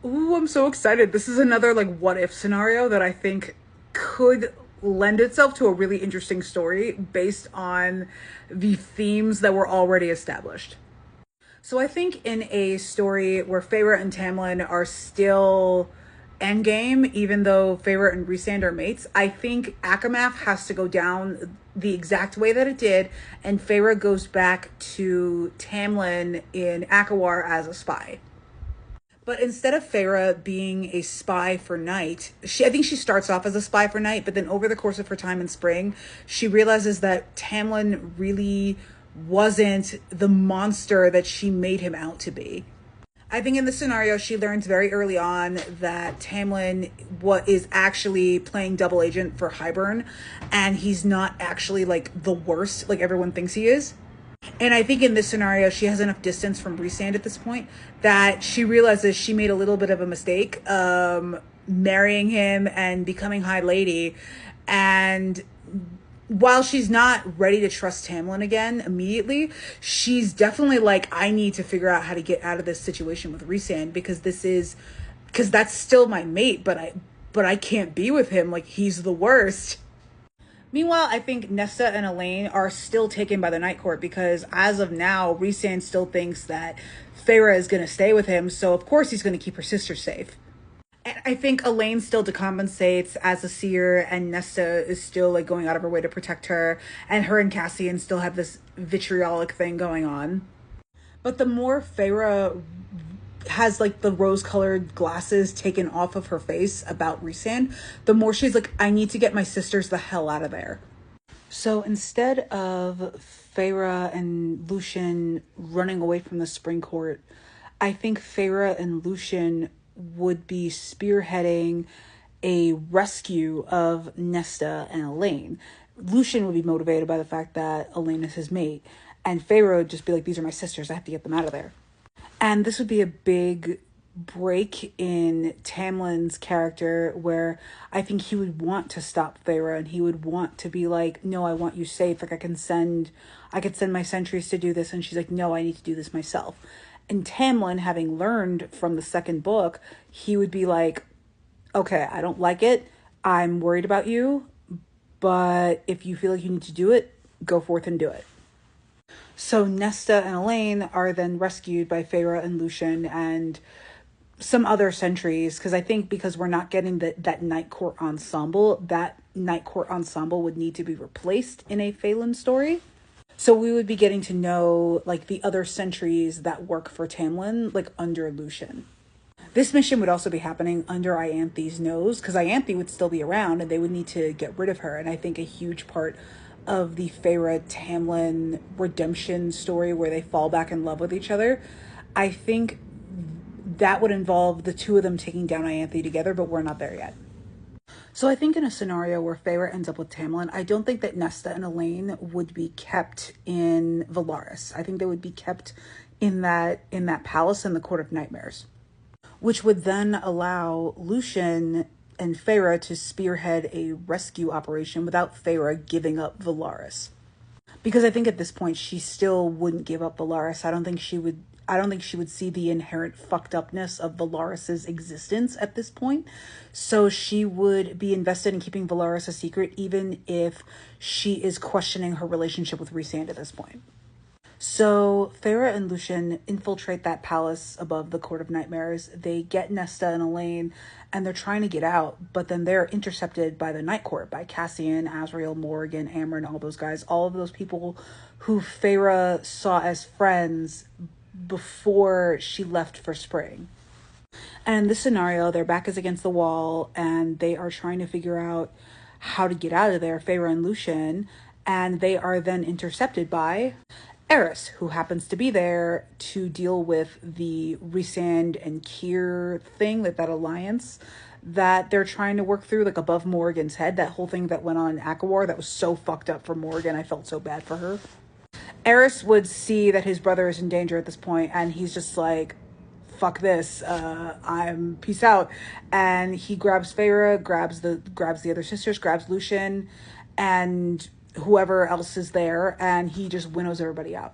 Ooh, I'm so excited. This is another like what if scenario that I think could lend itself to a really interesting story based on the themes that were already established. So I think in a story where Feyre and Tamlin are still endgame, even though Feyre and Rhysand are mates, I think ACOWAR has to go down the exact way that it did, and Feyre goes back to Tamlin in ACOWAR as a spy. But instead of Feyre being a spy for Night, I think she starts off as a spy for Night, but then over the course of her time in Spring, she realizes that Tamlin really wasn't the monster that she made him out to be. I think in this scenario, she learns very early on that Tamlin is actually playing double agent for Hybern, and he's not actually like the worst like everyone thinks he is. And I think in this scenario, she has enough distance from Rhysand at this point that she realizes she made a little bit of a mistake marrying him and becoming High Lady. And while she's not ready to trust Tamlin again immediately, she's definitely like, I need to figure out how to get out of this situation with Rhysand because that's still my mate, but I can't be with him. Like, he's the worst. Meanwhile, I think Nesta and Elain are still taken by the Night Court because as of now, Rhysand still thinks that Feyre is going to stay with him, so of course he's going to keep her sister safe. And I think Elain still decompensates as a seer, and Nesta is still like going out of her way to protect her, and her and Cassian still have this vitriolic thing going on. But the more Feyre has like the rose-colored glasses taken off of her face about Rhysand, the more she's like, I need to get my sisters the hell out of there. So instead of Feyre and Lucien running away from the Spring Court, I think Feyre and Lucien would be spearheading a rescue of Nesta and Elain. Lucien would be motivated by the fact that Elain is his mate, and Feyre would just be like, these are my sisters, I have to get them out of there. And this would be a big break in Tamlin's character where I think he would want to stop Feyre and he would want to be like, no, I want you safe. Like I could send my sentries to do this. And she's like, no, I need to do this myself. And Tamlin, having learned from the second book, he would be like, okay, I don't like it. I'm worried about you. But if you feel like you need to do it, go forth and do it. So Nesta and Elain are then rescued by Feyre and Lucien and some other sentries, because I think because we're not getting that Night Court ensemble, that Night Court ensemble would need to be replaced in a FEYLIN story. So we would be getting to know like the other sentries that work for Tamlin, like under Lucien. This mission would also be happening under Ianthe's nose, because Ianthe would still be around and they would need to get rid of her. And I think a huge part of the Feyre Tamlin redemption story where they fall back in love with each other, I think that would involve the two of them taking down Ianthe together, but we're not there yet. So I think in a scenario where Feyre ends up with Tamlin, I don't think that Nesta and Elain would be kept in Velaris. I think they would be kept in that palace in the Court of Nightmares, which would then allow Lucien and Feyre to spearhead a rescue operation without Feyre giving up Velaris. Because I think at this point she still wouldn't give up Velaris. I don't think she would see the inherent fucked upness of Velaris's existence at this point. So she would be invested in keeping Velaris a secret, even if she is questioning her relationship with Rhysand at this point. So Feyre and Lucien infiltrate that palace above the Court of Nightmares. They get Nesta and Elain, and they're trying to get out, but then they're intercepted by the Night Court, by Cassian, Azriel, Morrigan, Amryn, all those guys, all of those people who Feyre saw as friends before she left for Spring. And in this scenario, their back is against the wall, and they are trying to figure out how to get out of there, Feyre and Lucien, and they are then intercepted by Eris, who happens to be there to deal with the Rhysand and Keir thing, that alliance that they're trying to work through, like above Morrigan's head. That whole thing that went on in ACOWAR, that was so fucked up for Morrigan. I felt so bad for her. Eris would see that his brother is in danger at this point, and he's just like, fuck this, I'm peace out. And he grabs Feyre, grabs the other sisters, grabs Lucien, and whoever else is there, and he just winnows everybody out.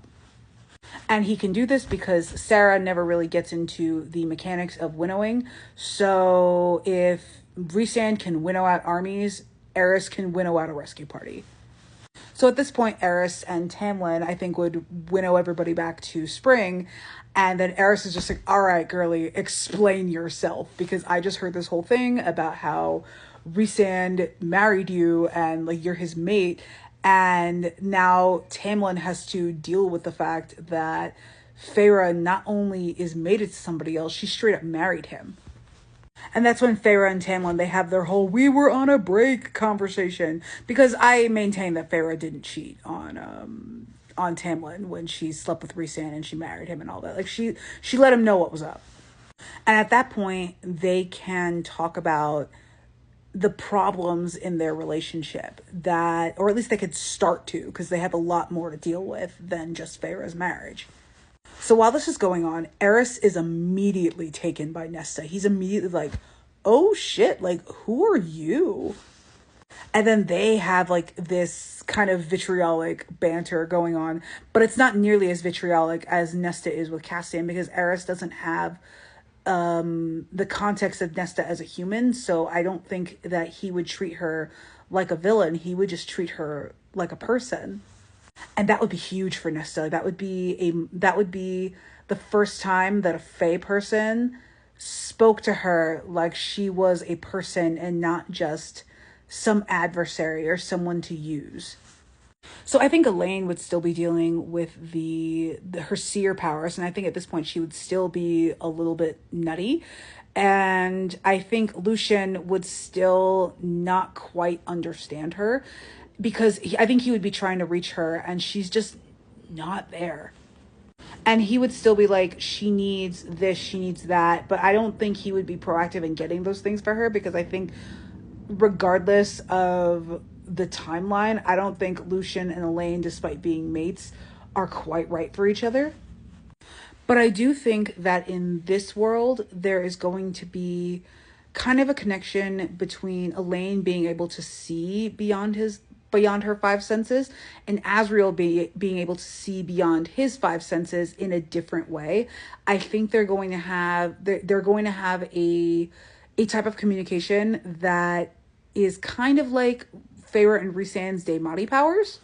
And he can do this because Sarah never really gets into the mechanics of winnowing. So if Rhysand can winnow out armies, Eris can winnow out a rescue party. So at this point, Eris and Tamlin, I think, would winnow everybody back to spring. And then Eris is just like, all right, girly, explain yourself. Because I just heard this whole thing about how Rhysand married you and like you're his mate. And now Tamlin has to deal with the fact that Feyre not only is mated to somebody else, she straight up married him. And that's when Feyre and Tamlin, they have their whole "we were on a break" conversation. Because I maintain that Feyre didn't cheat on Tamlin when she slept with Rhysand and she married him and all that. Like she let him know what was up. And at that point, they can talk about the problems in their relationship that, or at least they could start to, because they have a lot more to deal with than just Feyre's marriage. So while this is going on, Eris is immediately taken by Nesta. He's immediately like, oh shit, like, who are you? And then they have like this kind of vitriolic banter going on, but it's not nearly as vitriolic as Nesta is with Cassian, because Eris doesn't have the context of Nesta as a human. So I don't think that he would treat her like a villain. He would just treat her like a person. And that would be huge for Nesta. That would be the first time that a Fae person spoke to her like she was a person and not just some adversary or someone to use. So I think Elain would still be dealing with her seer powers, and I think at this point she would still be a little bit nutty. And I think Lucien would still not quite understand her, because I think he would be trying to reach her and she's just not there. And he would still be like, she needs this, she needs that. But I don't think he would be proactive in getting those things for her, because I think regardless of the timeline, I don't think Lucien and Elain, despite being mates, are quite right for each other. But I do think that in this world, there is going to be kind of a connection between Elain being able to see beyond her five senses, and Asriel being able to see beyond his five senses in a different way. I think they're going to have a type of communication that is kind of like Feyre and Rhysand's Daemati powers.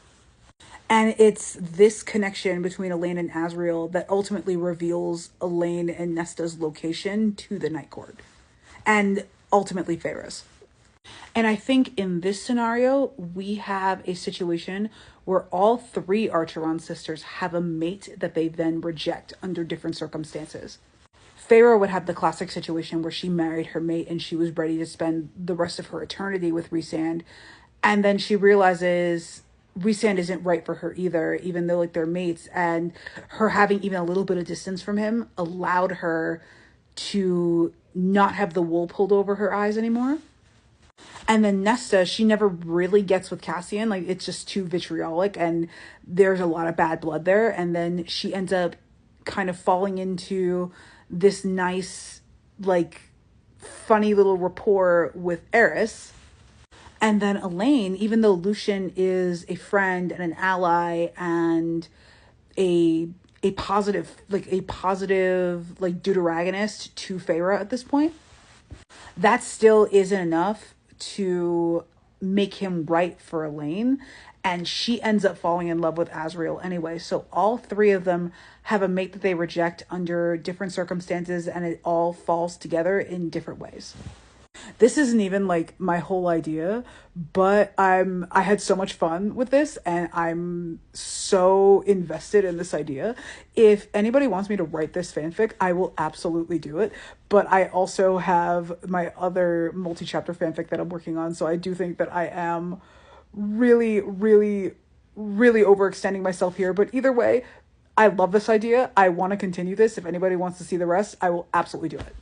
And it's this connection between Elain and Asriel that ultimately reveals Elain and Nesta's location to the Night Court, and ultimately Feyre's. And I think in this scenario, we have a situation where all three Archeron sisters have a mate that they then reject under different circumstances. Feyre would have the classic situation where she married her mate and she was ready to spend the rest of her eternity with Rhysand. And then she realizes Rhysand isn't right for her either, even though like they're mates. And her having even a little bit of distance from him allowed her to not have the wool pulled over her eyes anymore. And then Nesta, she never really gets with Cassian. Like, it's just too vitriolic and there's a lot of bad blood there. And then she ends up kind of falling into this nice, like, funny little rapport with Eris. And then Elain, even though Lucien is a friend and an ally and a positive deuteragonist to Feyre at this point, that still isn't enough to make him right for Elain. And she ends up falling in love with Asriel anyway. So all three of them have a mate that they reject under different circumstances, and it all falls together in different ways. This isn't even like my whole idea, but I had so much fun with this and I'm so invested in this idea. If anybody wants me to write this fanfic, I will absolutely do it. But I also have my other multi-chapter fanfic that I'm working on. So I do think that I am really, really, really overextending myself here. But either way, I love this idea. I want to continue this. If anybody wants to see the rest, I will absolutely do it.